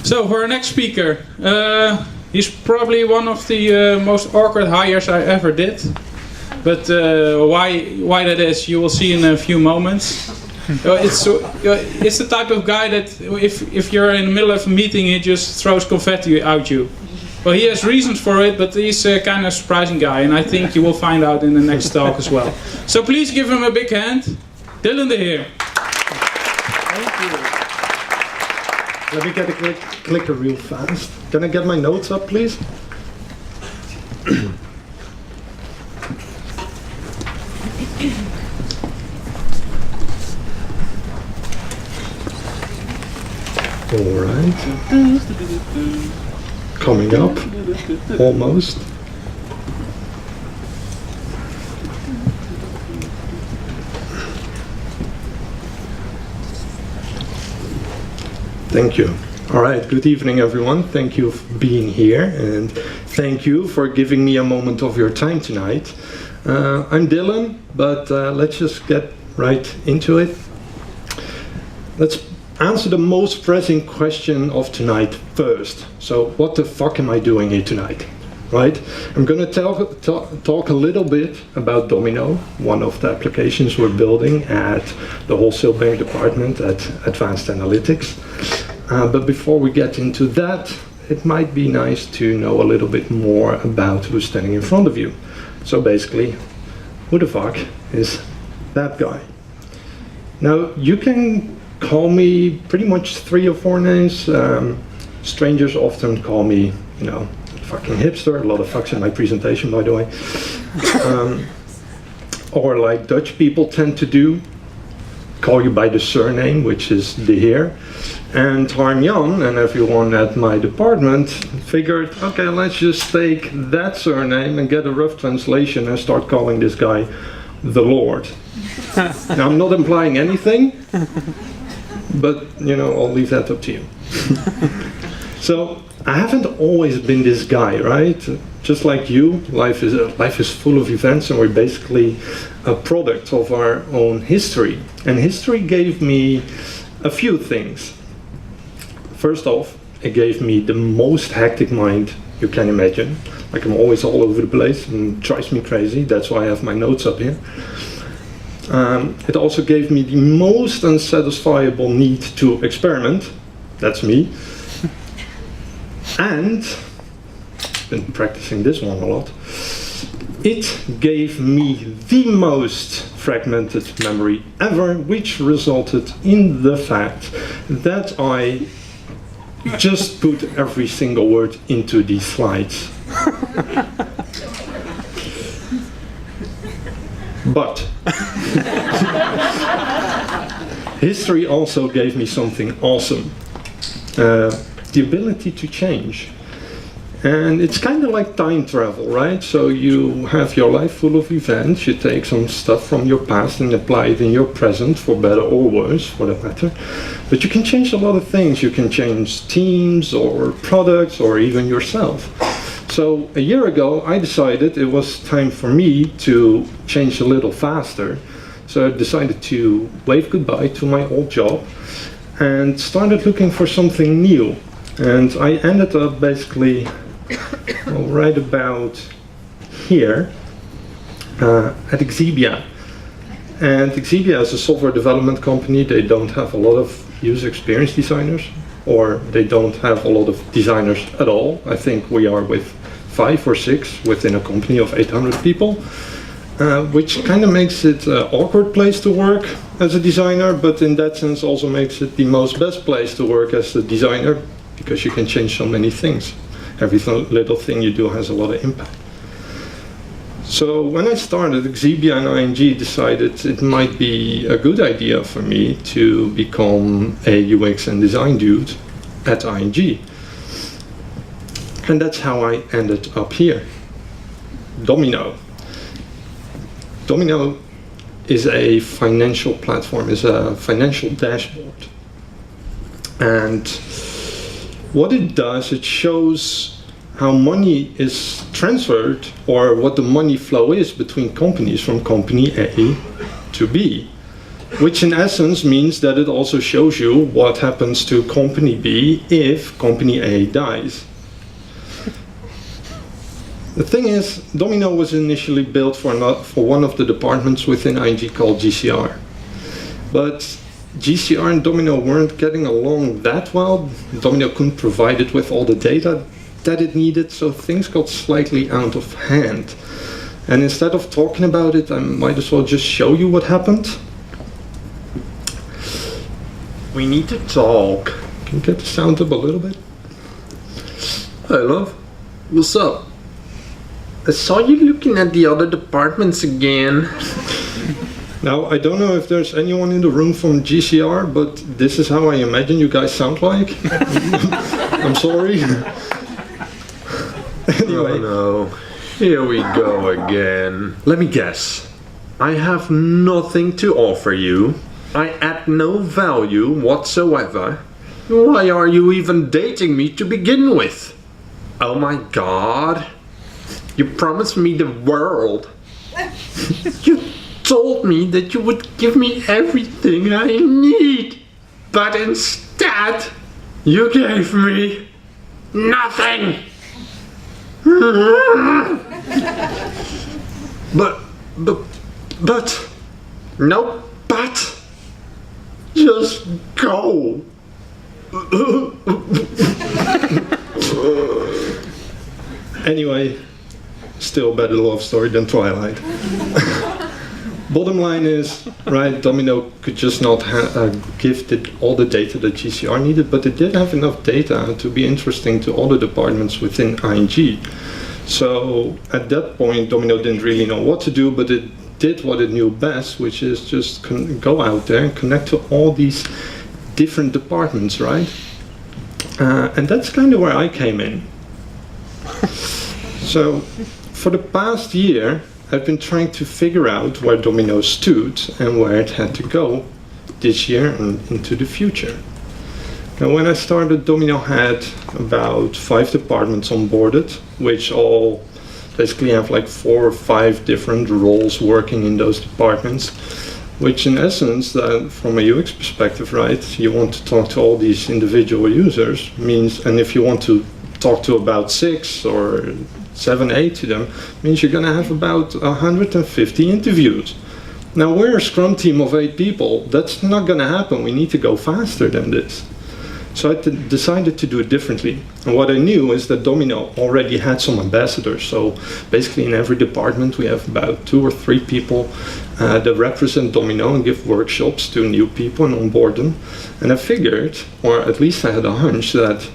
So for our next speaker, he's probably one of the most awkward hires I ever did. But why that is, you will see in a few moments. It's the type of guy that if you're in the middle of a meeting, he just throws confetti at you. Well, he has reasons for it, but he's a kind of surprising guy, and I think you will find out in the next talk as well. So please give him a big hand. Dylan de Heer. Thank you. Let me get a clicker real fast. Can I get my notes up, please? All right. Coming up, almost. Thank you. All right, good evening everyone. Thank you for being here and thank you for giving me a moment of your time tonight. I'm Dylan, but let's just get right into it. Let's answer the most pressing question of tonight first. So what the fuck am I doing here tonight? Right? I'm going to talk a little bit about Domino, one of the applications we're building at the Wholesale Bank department at Advanced Analytics. But before we get into that, it might be nice to know a little bit more about who's standing in front of you. So basically, who the fuck is that guy? Now, you can call me pretty much 3 or 4 names. Strangers often call me, you know, fucking hipster. A lot of fucks in my presentation, by the way. Or like Dutch people tend to do, call you by the surname, which is de Heer. And Harm Jan and everyone at my department figured, okay, let's just take that surname and get a rough translation and start calling this guy the Lord. Now, I'm not implying anything, but, you know, I'll leave that up to you. So, I haven't always been this guy, right? Just like you, life is full of events and we're basically a product of our own history. And history gave me a few things. First off, it gave me the most hectic mind you can imagine. Like I'm always all over the place and it drives me crazy. That's why I have my notes up here. It also gave me the most unsatisfiable need to experiment. That's me. And, been practicing this one a lot, it gave me the most fragmented memory ever, which resulted in the fact that I just put every single word into these slides. But history also gave me something awesome. The ability to change. And it's kind of like time travel, right? So you have your life full of events, you take some stuff from your past and apply it in your present, for better or worse, for that matter. But you can change a lot of things. You can change teams or products or even yourself. So a year ago, I decided it was time for me to change a little faster. So I decided to wave goodbye to my old job and started looking for something new. And I ended up basically right about here at Exebia. And Exebia is a software development company. They don't have a lot of user experience designers, or they don't have a lot of designers at all. I think we are with 5 or 6 within a company of 800 people, which kind of makes it an awkward place to work as a designer, but in that sense also makes it the most best place to work as a designer, because you can change so many things. Every little thing you do has a lot of impact. So when I started, Exebia and ING decided it might be a good idea for me to become a UX and design dude at ING. And that's how I ended up here. Domino. Domino is a financial platform, is a financial dashboard. And what it does, it shows how money is transferred, or what the money flow is between companies from company A to B. which in essence means that it also shows you what happens to company B if company A dies. The thing is, Domino was initially built for one of the departments within ING called GCR. But GCR and Domino weren't getting along that well. Domino couldn't provide it with all the data that it needed, so things got slightly out of hand. And instead of talking about it, I might as well just show you what happened. We need to talk. Can you get the sound up a little bit? Hey, love. What's up? I saw you looking at the other departments again. Now, I don't know if there's anyone in the room from GCR, but this is how I imagine you guys sound like. I'm sorry. Anyway. Oh no. Here we go again. Let me guess. I have nothing to offer you. I add no value whatsoever. Why are you even dating me to begin with? Oh my god. You promised me the world. You told me that you would give me everything I need. But instead, you gave me nothing. But, no, but, just go. Anyway, still better love story than Twilight. Bottom line is, right, Domino could just not give all the data that GCR needed, but it did have enough data to be interesting to all the departments within ING. So at that point, Domino didn't really know what to do, but it did what it knew best, which is just go out there and connect to all these different departments, right? And that's kind of where I came in. So for the past year, I've been trying to figure out where Domino stood and where it had to go this year and into the future. Now, when I started, Domino had about 5 departments onboarded, which all basically have like 4 or 5 different roles working in those departments, which in essence, from a UX perspective, right, you want to talk to all these individual users, means, and if you want to talk to about 6 or 7, 8 to them, means you're going to have about 150 interviews. Now, we're a Scrum team of 8 people. That's not going to happen. We need to go faster than this. So I decided to do it differently. And what I knew is that Domino already had some ambassadors. So basically in every department we have about 2 or 3 people that represent Domino and give workshops to new people and onboard them. And I figured, or at least I had a hunch, that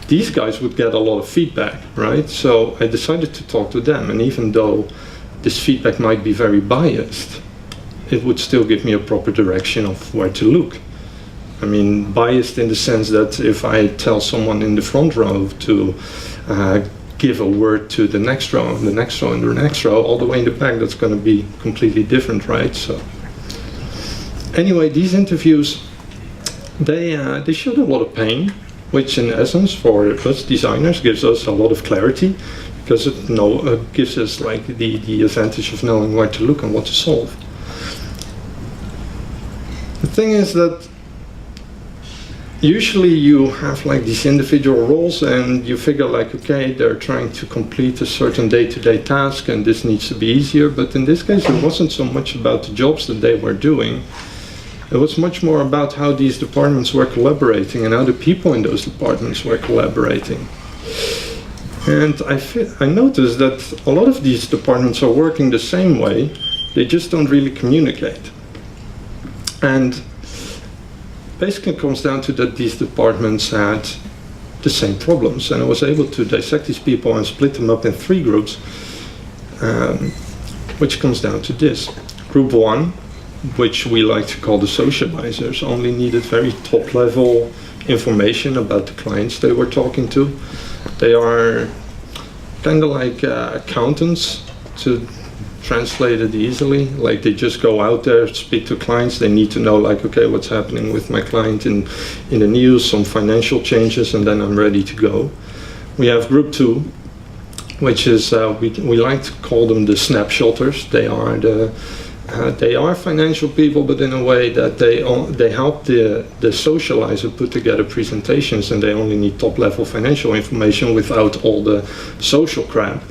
these guys would get a lot of feedback, right? So I decided to talk to them, and even though this feedback might be very biased, it would still give me a proper direction of where to look. I mean, biased in the sense that if I tell someone in the front row to give a word to the next row, and the next row, and the next row, all the way in the back, that's going to be completely different, right? So anyway, these interviews, they showed a lot of pain, which in essence for us designers gives us a lot of clarity, because it gives us like the advantage of knowing where to look and what to solve. The thing is that usually you have like these individual roles and you figure like, okay, they're trying to complete a certain day-to-day task and this needs to be easier, but in this case it wasn't so much about the jobs that they were doing. It was much more about how these departments were collaborating and how the people in those departments were collaborating. And I noticed that a lot of these departments are working the same way, they just don't really communicate. And basically it comes down to that these departments had the same problems, and I was able to dissect these people and split them up in 3 groups, which comes down to this. Group 1, which we like to call the socializers, only needed very top level information about the clients they were talking to. They are kind of like accountants, to translate it easily. Like they just go out there, speak to clients, they need to know like, okay, what's happening with my client in the news, some financial changes, and then I'm ready to go. We have group 2, which is, we like to call them the snapshotters. They are They are financial people, but in a way that they help the socializer put together presentations, and they only need top-level financial information without all the social crap.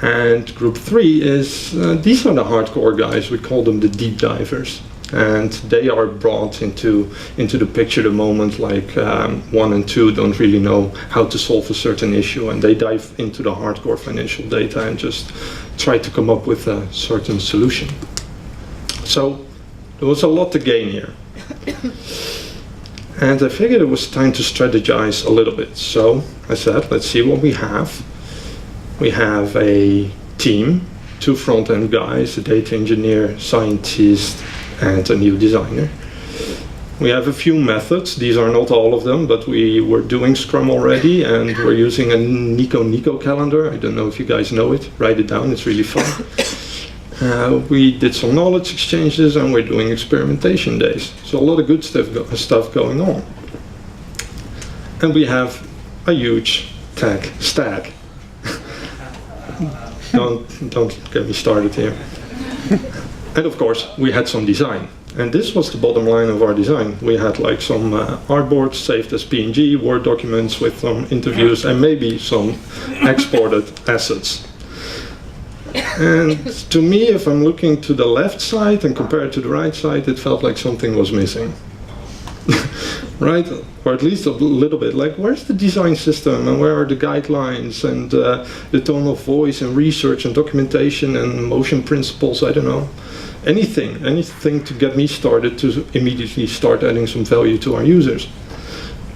And group 3 is, these are the hardcore guys, we call them the deep divers. And they are brought into the picture the moment like 1 and 2 don't really know how to solve a certain issue, and they dive into the hardcore financial data and just try to come up with a certain solution. So there was a lot to gain here. And I figured it was time to strategize a little bit. So I said, let's see what we have. We have a team, 2 front-end guys, a data engineer, scientist, and a new designer. We have a few methods. These are not all of them, but we were doing Scrum already, and we're using a Nico calendar. I don't know if you guys know it. Write it down, it's really fun. We did some knowledge exchanges, and we're doing experimentation days. So a lot of good stuff going on. And we have a huge tech stack. Don't get me started here. And of course, we had some design. And this was the bottom line of our design. We had like some artboards saved as PNG, Word documents with some interviews, and maybe some exported assets. And to me, if I'm looking to the left side and compare it to the right side, it felt like something was missing. Right? Or at least a little bit. Like, where's the design system, and where are the guidelines, and the tone of voice, and research, and documentation, and motion principles? I don't know. Anything to get me started to immediately start adding some value to our users.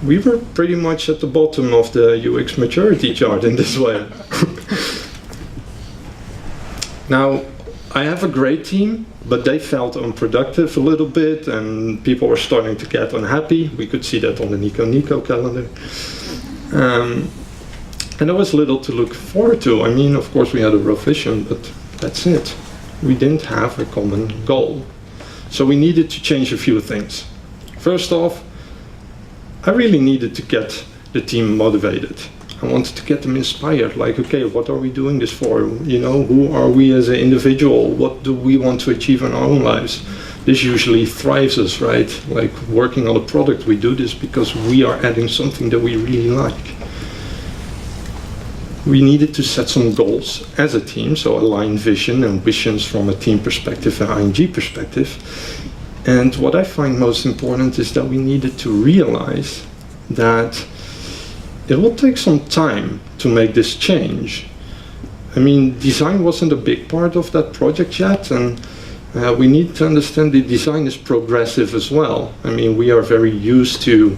We were pretty much at the bottom of the UX maturity chart in this way. Now, I have a great team, but they felt unproductive a little bit, and people were starting to get unhappy. We could see that on the Nico calendar. And there was little to look forward to. I mean, of course, we had a rough vision, but that's it. We didn't have a common goal. So we needed to change a few things. First off, I really needed to get the team motivated. I wanted to get them inspired, like, okay, what are we doing this for? You know, who are we as an individual? What do we want to achieve in our own lives? This usually thrives us, right? Like working on a product, we do this because we are adding something that we really like. We needed to set some goals as a team, so align vision and ambitions from a team perspective and ING perspective. And what I find most important is that we needed to realize that it will take some time to make this change. I mean, design wasn't a big part of that project yet, and we need to understand that design is progressive as well. I mean, we are very used to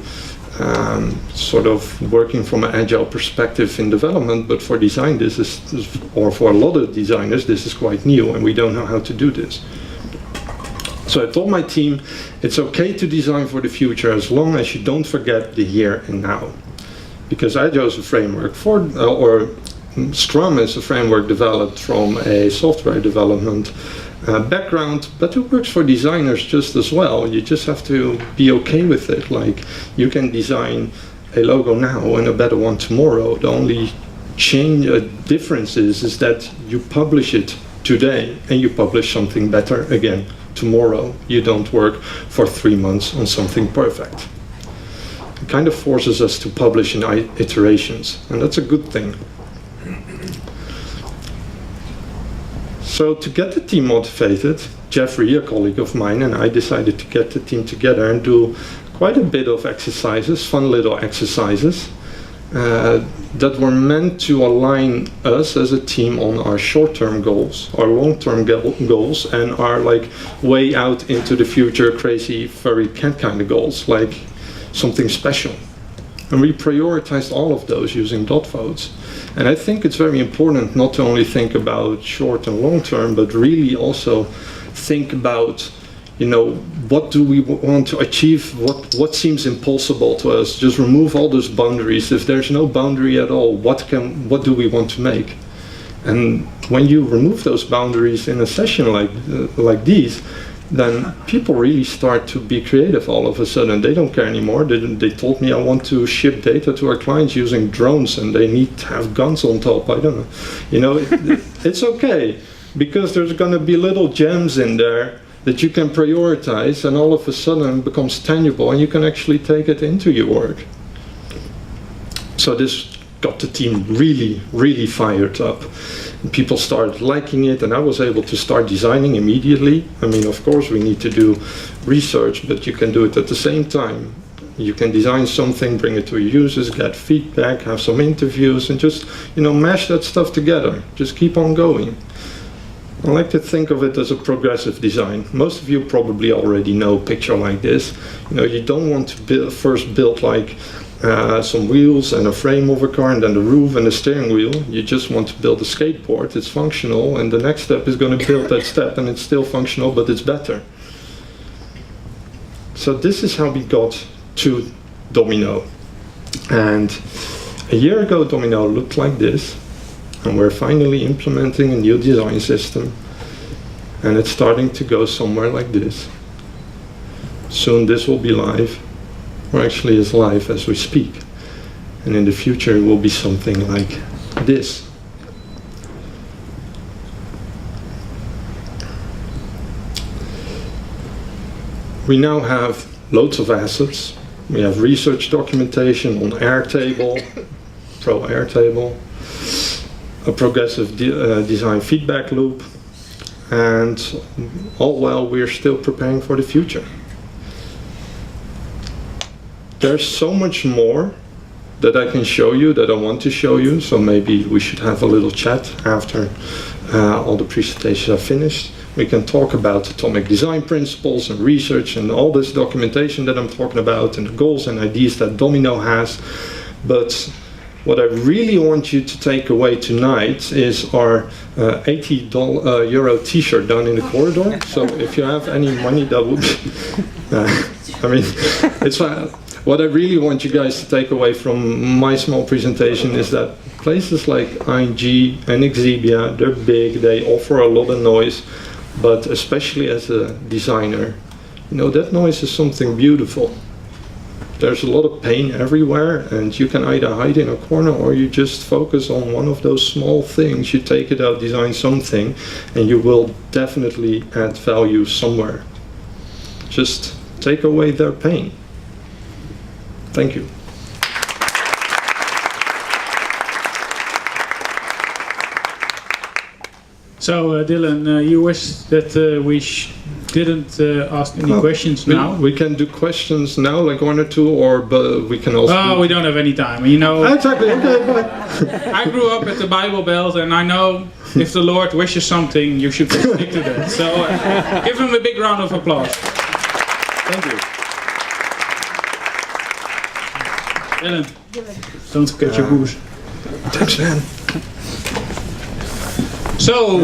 sort of working from an agile perspective in development, but for design this is, or for a lot of designers, this is quite new, and we don't know how to do this. So I told my team, it's okay to design for the future as long as you don't forget the here and now. Because Agile is a framework or Scrum is a framework developed from a software development background, but it works for designers just as well. You just have to be okay with it. Like, you can design a logo now and a better one tomorrow. The only difference is that you publish it today and you publish something better again tomorrow. You don't work for 3 months on something perfect. It kind of forces us to publish in iterations, and that's a good thing. So to get the team motivated, Jeffrey, a colleague of mine, and I decided to get the team together and do quite a bit of exercises, fun little exercises, that were meant to align us as a team on our short-term goals, our long-term goals, and our like way out into the future crazy furry cat kind of goals, like something special. And we prioritized all of those using dot votes. And I think it's very important not to only think about short and long term, but really also think about, you know, what do we want to achieve, what seems impossible to us. Just remove all those boundaries. If there's no boundary at all, what do we want to make? And when you remove those boundaries in a session like these, then people really start to be creative all of a sudden. They don't care anymore. They told me I want to ship data to our clients using drones and they need to have guns on top. I don't know. You know, it's okay. because there's going to be little gems in there that you can prioritize, and all of a sudden it becomes tangible and you can actually take it into your work. So this got the team really fired up. And people started liking it, and I was able to start designing immediately. I mean, of course we need to do research, but you can do it at the same time. You can design something, bring it to your users, get feedback, have some interviews, and just, you know, mash that stuff together. Just keep on going. I like to think of it as a progressive design. Most of you probably already know a picture like this. You know, you don't want to first build like some wheels and a frame of a car and then the roof and the steering wheel. You just want to build a skateboard. It's functional, and the next step is going to build that step, and it's still functional, but it's better. So this is how we got to Domino. And a year ago Domino looked like this, and we're finally implementing a new design system, and it's starting to go somewhere like this. Soon this will be live, or actually is live as we speak, and in the future it will be something like this. We now have loads of assets. We have research documentation on Airtable, Pro Airtable, a progressive design feedback loop, and all while we're still preparing for the future. There's so much more that I can show you, that I want to show you, so maybe we should have a little chat after all the presentations are finished. We can talk about atomic design principles and research and all this documentation that I'm talking about, and the goals and ideas that Domino has. But what I really want you to take away tonight is our €80 t-shirt down in the corridor. So if you have any money, that would be, I mean, it's what I really want you guys to take away from my small presentation is that places like ING and Exhibia, they're big, they offer a lot of noise, but especially as a designer, you know, that noise is something beautiful. There's a lot of pain everywhere, and you can either hide in a corner or you just focus on one of those small things. You take it out, design something, and you will definitely add value somewhere. Just take away their pain. Thank you. So Dylan, you wish that we didn't ask any questions now? We can do questions now, like one or two, or but we can also... Oh, we don't have any time. You know, exactly, okay, fine. I grew up at the Bible Belt, and I know if the Lord wishes something, you should stick to that. So give him a big round of applause. Thank you. Dylan, don't forget your booze. Thanks, man. So,